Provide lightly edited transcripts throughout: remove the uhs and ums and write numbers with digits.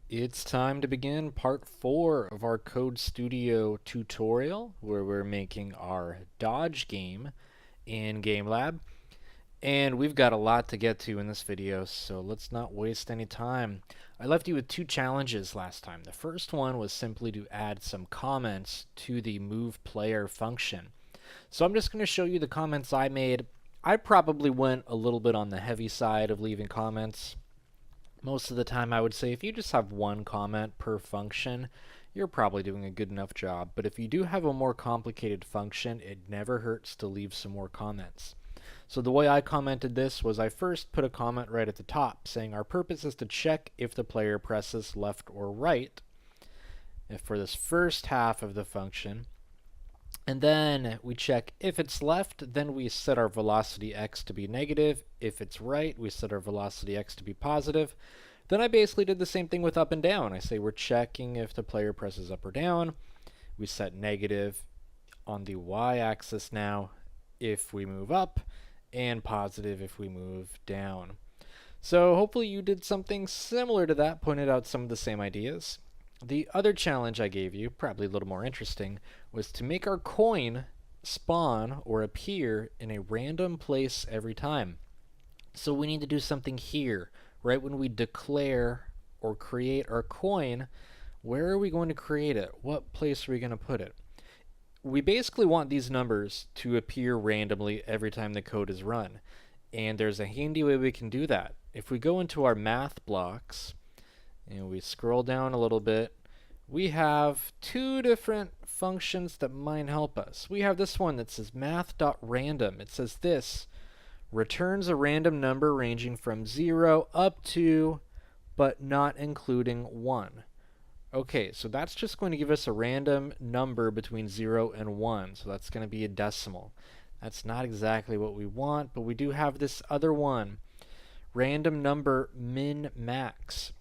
It's time to begin part 4 of our Code Studio tutorial where we're making our Dodge game in GameLab. And we've got a lot to get to in this video, so let's not waste any time. I left you with two challenges last time. The first one was simply to add some comments to the move player function. So I'm just going to show you the comments I made. I probably went a little bit on the heavy side of leaving comments. Most of the time I would say if you just have one comment per function, you're probably doing a good enough job. But if you do have a more complicated function, it never hurts to leave some more comments. So the way I commented this was I first put a comment right at the top saying our purpose is to check if the player presses left or right for this first half of the function. And then we check if it's left, then we set our velocity x to be negative. If it's right, we set our velocity x to be positive. Then I basically did the same thing with up and down. I say we're checking if the player presses up or down. We set negative on the y-axis now if we move up, and positive if we move down. So hopefully you did something similar to that, pointed out some of the same ideas. The other challenge I gave you, probably a little more interesting, was to make our coin spawn or appear in a random place every time. So we need to do something here. Right when we declare or create our coin, where are we going to create it? What place are we going to put it? We basically want these numbers to appear randomly every time the code is run. And there's a handy way we can do that. If we go into our math blocks, and we scroll down a little bit, we have two different functions that might help us. We have this one that says math.random. It says this returns a random number ranging from 0 up to, but not including 1. Okay, so that's just going to give us a random number between 0 and 1. So that's going to be a decimal. That's not exactly what we want, but we do have this other one, random number min-max.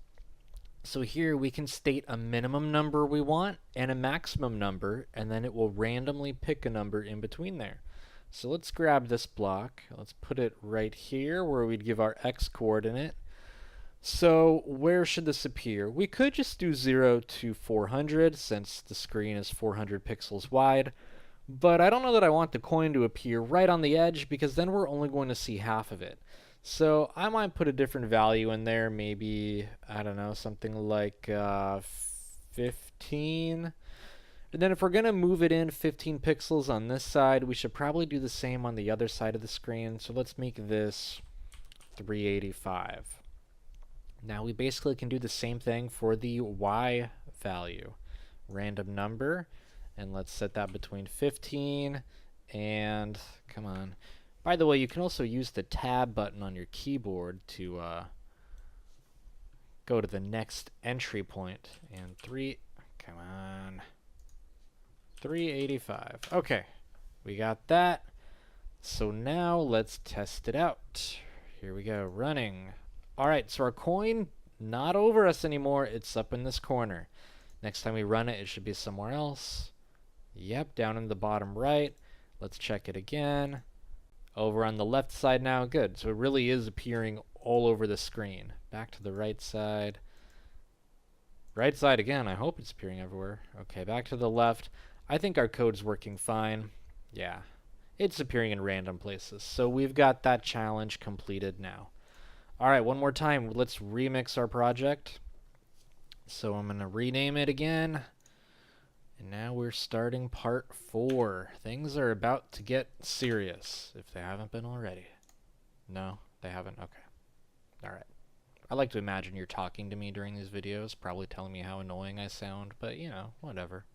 So here we can state a minimum number we want and a maximum number, and then it will randomly pick a number in between there. So let's grab this block. Let's put it right here where we'd give our x coordinate. So where should this appear? We could just do 0 to 400 since the screen is 400 pixels wide. But I don't know that I want the coin to appear right on the edge because then we're only going to see half of it. So I might put a different value in there, maybe, I don't know, something like 15. And then if we're going to move it in 15 pixels on this side, we should probably do the same on the other side of the screen. So let's make this 385. Now we basically can do the same thing for the y value. Random number, and let's set that between 15 and, come on. By the way, you can also use the tab button on your keyboard to go to the next entry point. And 385. Okay, we got that. So now let's test it out. Here we go, running. Alright, so our coin, not over us anymore, it's up in this corner. Next time we run it, it should be somewhere else. Yep, down in the bottom right. Let's check it again. Over on the left side now, good. So it really is appearing all over the screen. Back to the right side. Right side again, I hope it's appearing everywhere. Okay, back to the left. I think our code's working fine. Yeah, it's appearing in random places. So we've got that challenge completed now. Alright, one more time. Let's remix our project. So I'm going to rename it again. And now we're starting part 4. Things are about to get serious, if they haven't been already. No, they haven't? Okay. Alright. I like to imagine you're talking to me during these videos, probably telling me how annoying I sound, but you know, whatever.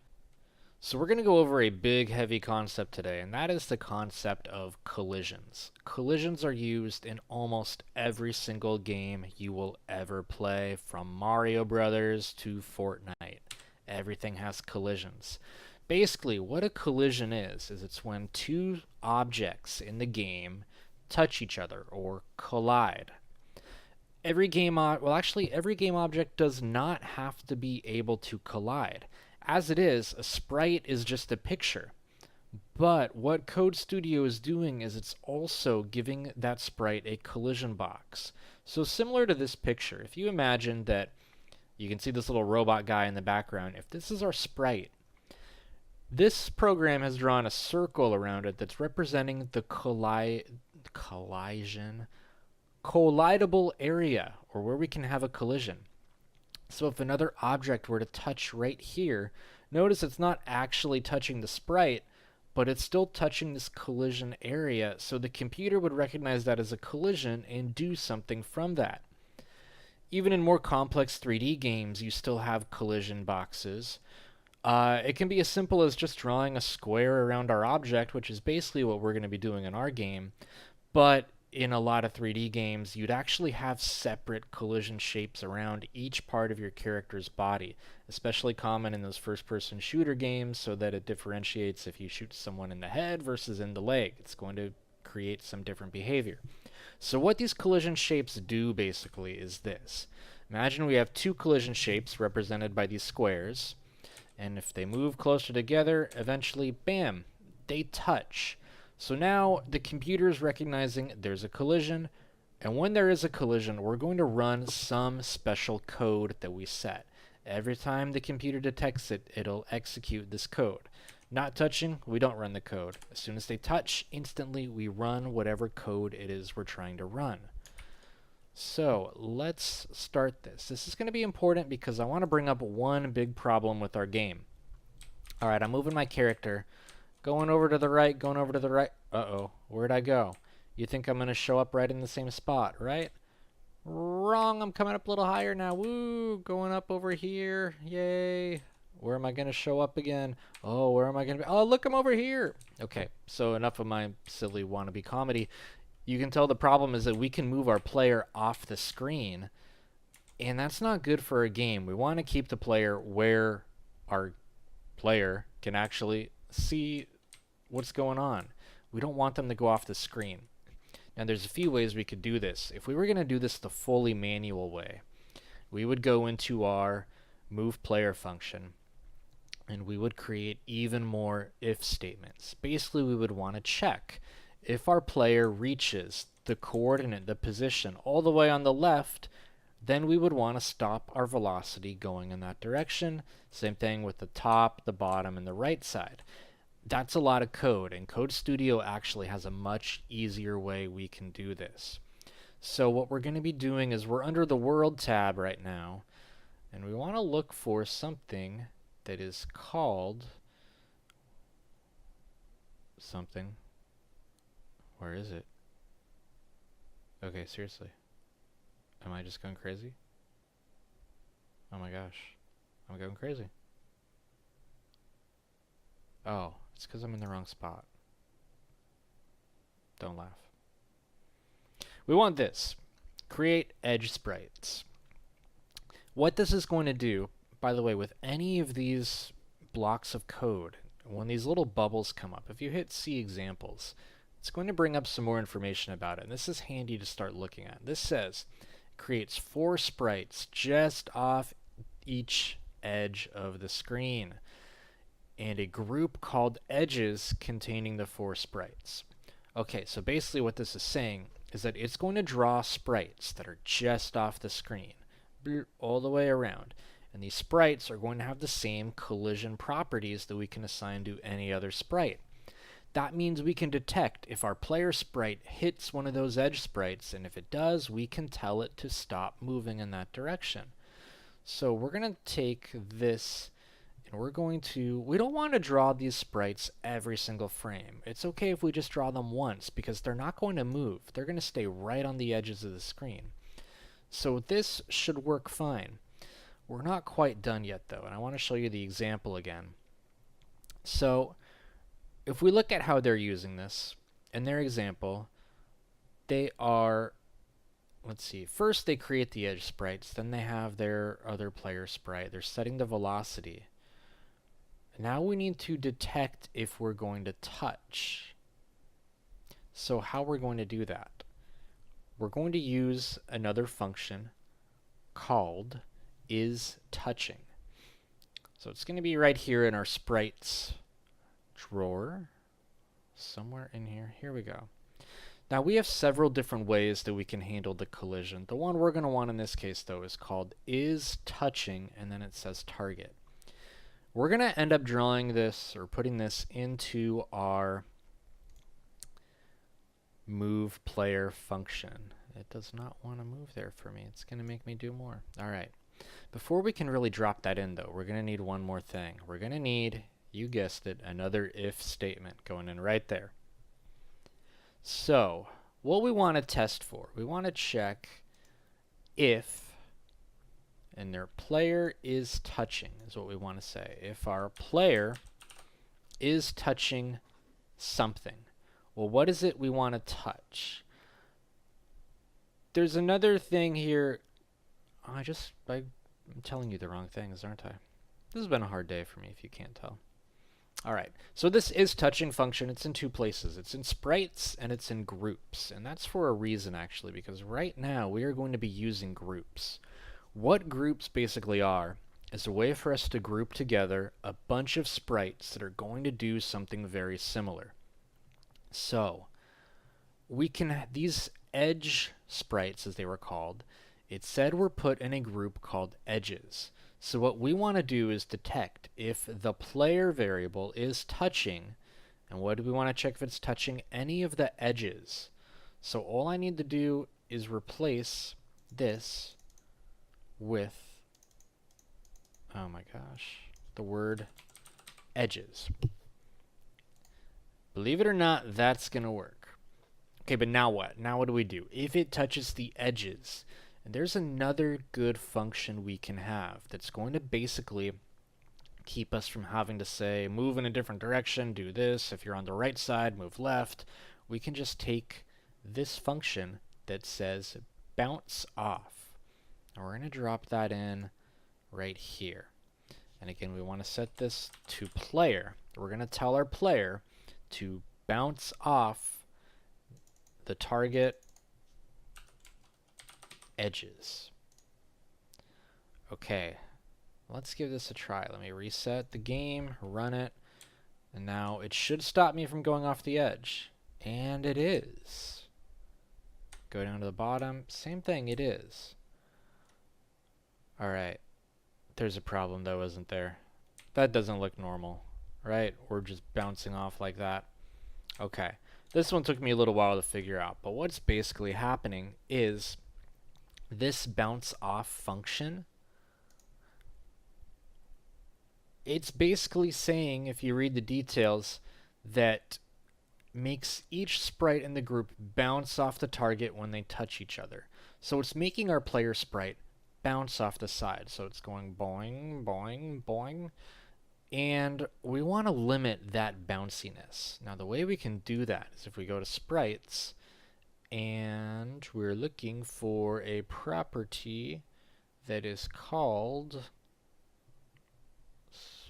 So we're going to go over a big, heavy concept today, and that is the concept of collisions. Collisions are used in almost every single game you will ever play, from Mario Brothers to Fortnite. Everything has collisions. Basically, what a collision is it's when two objects in the game touch each other or collide. Every game object does not have to be able to collide. As it is, a sprite is just a picture. But what Code Studio is doing is it's also giving that sprite a collision box. So similar to this picture, if you imagine that You can see this little robot guy in the background. If this is our sprite, this program has drawn a circle around it that's representing the collidable area, or where we can have a collision. So if another object were to touch right here, notice it's not actually touching the sprite, but it's still touching this collision area, so the computer would recognize that as a collision and do something from that. Even in more complex 3D games, you still have collision boxes. It can be as simple as just drawing a square around our object, which is basically what we're going to be doing in our game. But in a lot of 3D games, you'd actually have separate collision shapes around each part of your character's body, especially common in those first-person shooter games, so that it differentiates if you shoot someone in the head versus in the leg. It's going to create some different behavior. So what these collision shapes do basically is this. Imagine we have two collision shapes represented by these squares, and if they move closer together, eventually, bam, they touch. So now the computer is recognizing there's a collision, and when there is a collision, we're going to run some special code that we set. Every time the computer detects it, it'll execute this code. Not touching, we don't run the code. As soon as they touch, instantly we run whatever code it is we're trying to run. So let's start this. This is going to be important because I want to bring up one big problem with our game. Alright, I'm moving my character. Going over to the right, going over to the right. Uh-oh, where'd I go? You think I'm going to show up right in the same spot, right? Wrong, I'm coming up a little higher now. Woo, going up over here. Yay. Where am I going to show up again? Oh, where am I going to be? Oh, look, I'm over here. Okay, so enough of my silly wannabe comedy. You can tell the problem is that we can move our player off the screen, and that's not good for a game. We want to keep the player where our player can actually see what's going on. We don't want them to go off the screen. Now, there's a few ways we could do this. If we were going to do this the fully manual way, we would go into our move player function, and we would create even more if statements. Basically, we would want to check if our player reaches the coordinate, the position, all the way on the left, then we would want to stop our velocity going in that direction. Same thing with the top, the bottom, and the right side. That's a lot of code, and Code Studio actually has a much easier way we can do this. So what we're going to be doing is we're under the World tab right now, and we want to look for something that is called something. Where is it? Okay, seriously. Am I just going crazy? Oh my gosh. I'm going crazy. Oh, it's because I'm in the wrong spot. Don't laugh. We want this. Create edge sprites. What this is going to do, by the way, with any of these blocks of code, when these little bubbles come up, if you hit see examples, it's going to bring up some more information about it. And this is handy to start looking at. This says it creates 4 sprites just off each edge of the screen, and a group called edges containing the 4 sprites. Okay, so basically what this is saying is that it's going to draw sprites that are just off the screen, all the way around. And these sprites are going to have the same collision properties that we can assign to any other sprite. That means we can detect if our player sprite hits one of those edge sprites, and if it does, we can tell it to stop moving in that direction. So we're going to take this, and we're going to, we don't want to draw these sprites every single frame. It's okay if we just draw them once, because they're not going to move. They're going to stay right on the edges of the screen. So this should work fine. We're not quite done yet, though, and I want to show you the example again. So if we look at how they're using this, in their example, they are, let's see, first they create the edge sprites, then they have their other player sprite. They're setting the velocity. Now we need to detect if we're going to touch. So how we're going to do that? We're going to use another function called isTouching. So it's going to be right here in our sprites drawer, somewhere in here. Here we go. Now we have several different ways that we can handle the collision. The one we're going to want in this case though is called is touching, and then it says target. We're going to end up drawing this or putting this into our move player function. It does not want to move there for me. It's going to make me do more. All right. Before we can really drop that in though, we're going to need one more thing. We're going to need, you guessed it, another if statement going in right there. So, what we want to test for, we want to check if, and their player is touching, is what we want to say. If our player is touching something, well, what is it we want to touch? There's another thing here. I'm telling you the wrong things, aren't I? This has been a hard day for me, if you can't tell. All right, so this is touching function. It's in two places. It's in sprites and it's in groups. And that's for a reason, actually, because right now we are going to be using groups. What groups basically are is a way for us to group together a bunch of sprites that are going to do something very similar. So we can, these edge sprites, as they were called, it said were put in a group called edges. So what we want to do is detect if the player variable is touching, and what do we want to check if it's touching any of the edges. So all I need to do is replace this with, oh my gosh, the word edges. Believe it or not, that's going to work. Okay, but now what? Now what do we do? If it touches the edges, and there's another good function we can have that's going to basically keep us from having to say, move in a different direction, do this. If you're on the right side, move left. We can just take this function that says bounce off. And we're going to drop that in right here. And again, we want to set this to player. We're going to tell our player to bounce off the target edges. Okay, let's give this a try. Let me reset the game, run it, and now it should stop me from going off the edge. And it is. Go down to the bottom, same thing, it is. Alright, there's a problem though, isn't there? That doesn't look normal, right? We're just bouncing off like that. Okay, this one took me a little while to figure out, but what's basically happening is this bounce off function, it's basically saying, if you read the details, that makes each sprite in the group bounce off the target when they touch each other. So it's making our player sprite bounce off the side. So it's going boing, boing, boing. And we want to limit that bounciness. Now the way we can do that is if we go to sprites, and we're looking for a property that is called,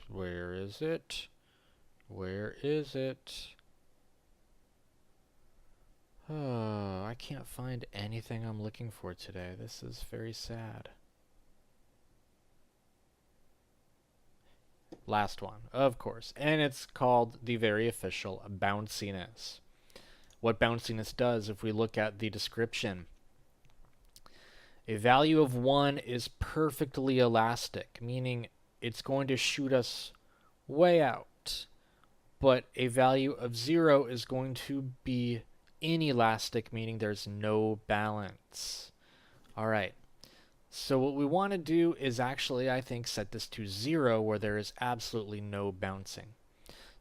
where is it? Where is it? Oh, I can't find anything I'm looking for today. This is very sad. Last one, of course, and it's called the very official bounciness. What bounciness does, if we look at the description, a value of 1 is perfectly elastic, meaning it's going to shoot us way out, but a value of 0 is going to be inelastic, meaning there's no balance. Alright, so what we want to do is actually, I think, set this to 0 where there is absolutely no bouncing.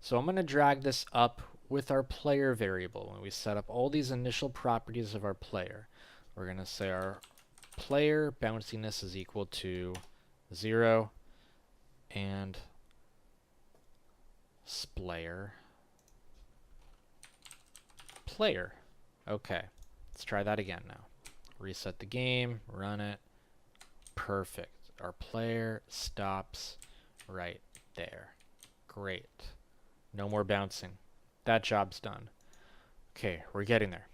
So I'm going to drag this up with our player variable. When we set up all these initial properties of our player, we're going to say our player bounciness is equal to 0 and splayer player. Okay, let's try that again now. Reset the game, run it. Perfect. Our player stops right there. Great. No more bouncing. That job's done. Okay, we're getting there.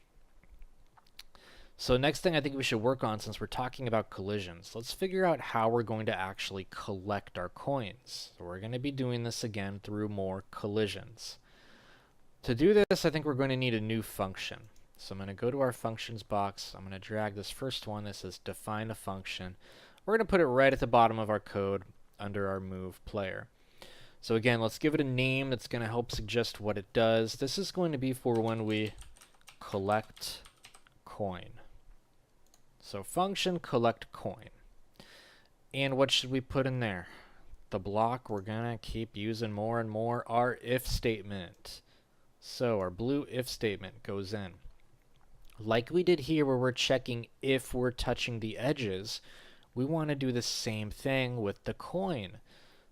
So next thing I think we should work on, since we're talking about collisions, let's figure out how we're going to actually collect our coins. So we're going to be doing this again through more collisions. To do this, I think we're going to need a new function. So I'm going to go to our functions box. I'm going to drag this first one that says define a function. We're going to put it right at the bottom of our code under our move player. So again, let's give it a name that's going to help suggest what it does. This is going to be for when we collect coin. So function collect coin. And what should we put in there? The block we're going to keep using more and more, our if statement. So our blue if statement goes in. Like we did here where we're checking if we're touching the edges, we want to do the same thing with the coin.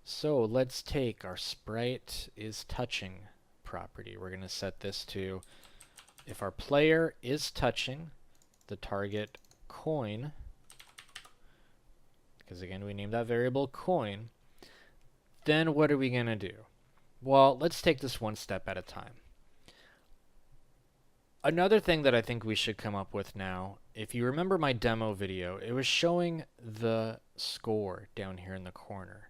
So let's take our sprite is touching property. We're going to set this to if our player is touching the target coin, because again we named that variable coin, then what are we going to do? Well, let's take this one step at a time. Another thing that I think we should come up with now, if you remember my demo video, it was showing the score down here in the corner.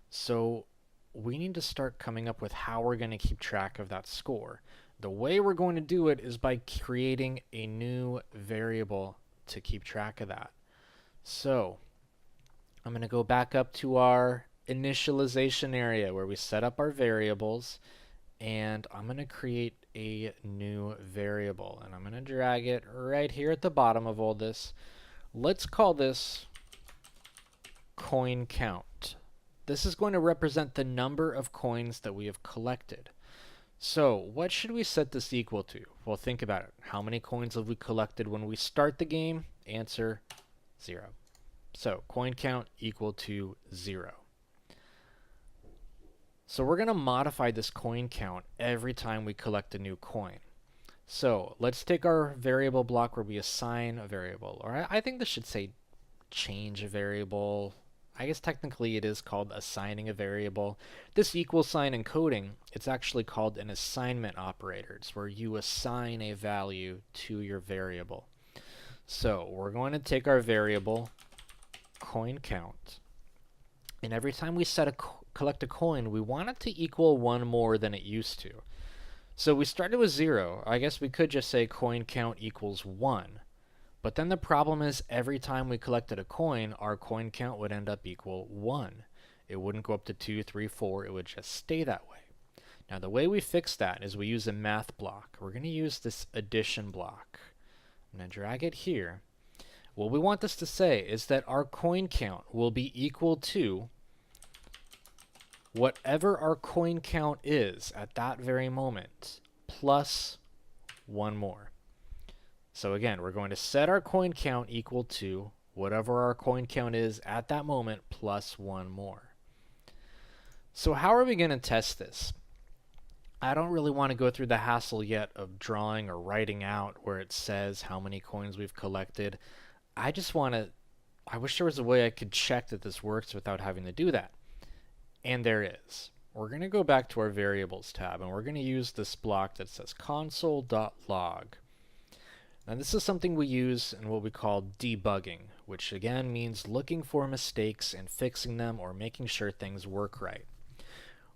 So we need to start coming up with how we're going to keep track of that score. The way we're going to do it is by creating a new variable to keep track of that. So I'm going to go back up to our initialization area where we set up our variables, and I'm going to create a new variable, and I'm going to drag it right here at the bottom of all this. Let's call this coin count. This is going to represent the number of coins that we have collected. So what should we set this equal to? Well, think about it. How many coins have we collected when we start the game? Answer 0. So coin count equal to 0. So we're going to modify this coin count every time we collect a new coin. So let's take our variable block where we assign a variable, or I think this should say change a variable. I guess technically it is called assigning a variable. This equal sign in coding, it's actually called an assignment operator. It's where you assign a value to your variable. So we're going to take our variable coin count, and every time we collect a coin, we want it to equal 1 more than it used to. So we started with 0. I guess we could just say coin count equals 1. But then the problem is every time we collected a coin, our coin count would end up equal 1. It wouldn't go up to 2, 3, 4. It would just stay that way. Now the way we fix that is we use a math block. We're going to use this addition block. I'm going to drag it here. What we want this to say is that our coin count will be equal to whatever our coin count is at that very moment, plus 1 more. So again, we're going to set our coin count equal to whatever our coin count is at that moment, plus 1 more. So how are we going to test this? I don't really want to go through the hassle yet of drawing or writing out where it says how many coins we've collected. I wish there was a way I could check that this works without having to do that. And there is. We're going to go back to our variables tab, and we're going to use this block that says console.log. Now this is something we use in what we call debugging, which again means looking for mistakes and fixing them or making sure things work right.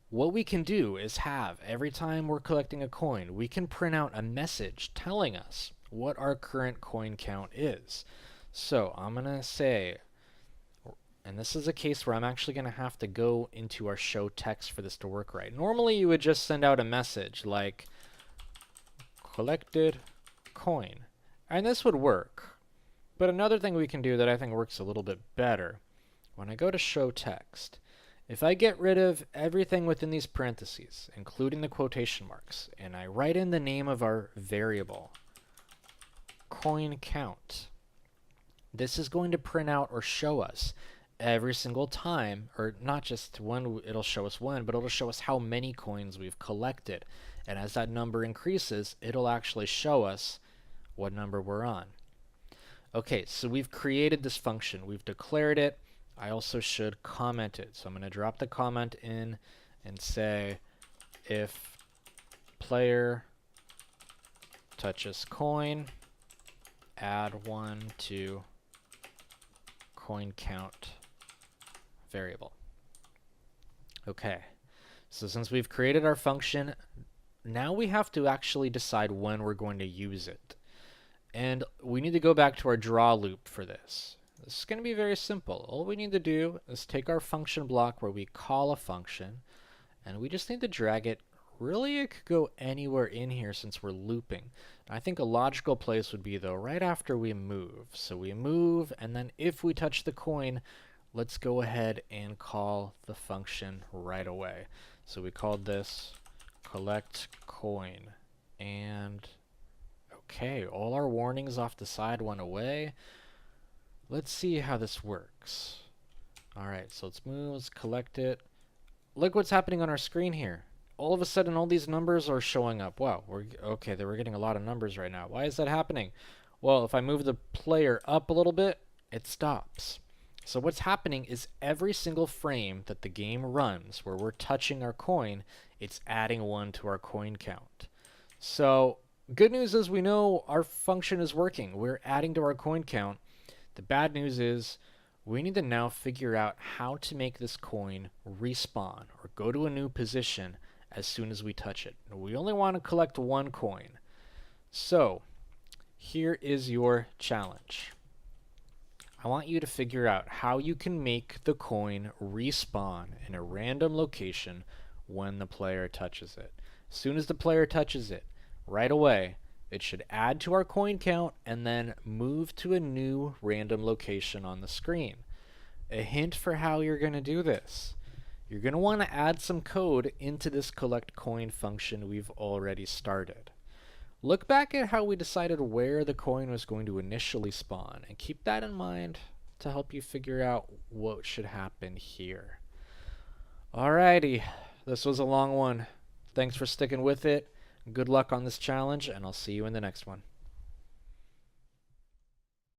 What we can do is have, every time we're collecting a coin, we can print out a message telling us what our current coin count is. So I'm going to say, and this is a case where I'm actually going to have to go into our show text for this to work right. Normally you would just send out a message like collected coin, and this would work. But another thing we can do that I think works a little bit better, when I go to show text, if I get rid of everything within these parentheses, including the quotation marks, and I write in the name of our variable, coin count, this is going to print out or show us every single time, or not just when it'll show us when, but it'll show us how many coins we've collected. And as that number increases, it'll actually show us what number we're on. Okay, so we've created this function. We've declared it. I also should comment it. So I'm going to drop the comment in and say if player touches coin, add 1 to coin count variable. Okay, so since we've created our function, now we have to actually decide when we're going to use it. And we need to go back to our draw loop for this. This is going to be very simple. All we need to do is take our function block where we call a function, and we just need to drag it. Really, it could go anywhere in here since we're looping. I think a logical place would be, though, right after we move. So we move, and then if we touch the coin, let's go ahead and call the function right away. So we called this collect coin. And okay, all our warnings off the side went away. Let's see how this works. Alright, so let's move, let's collect it. Look what's happening on our screen here. All of a sudden, all these numbers are showing up. Wow, we're getting a lot of numbers right now. Why is that happening? Well, if I move the player up a little bit, it stops. So what's happening is every single frame that the game runs where we're touching our coin, it's adding 1 to our coin count. So good news is we know our function is working. We're adding to our coin count. The bad news is we need to now figure out how to make this coin respawn or go to a new position as soon as we touch it. We only want to collect 1 coin. So here is your challenge. I want you to figure out how you can make the coin respawn in a random location when the player touches it. As soon as the player touches it, right away, it should add to our coin count and then move to a new random location on the screen. A hint for how you're going to do this. You're going to want to add some code into this collect coin function we've already started. Look back at how we decided where the coin was going to initially spawn and keep that in mind to help you figure out what should happen here. Alrighty, this was a long one. Thanks for sticking with it. Good luck on this challenge, and I'll see you in the next one.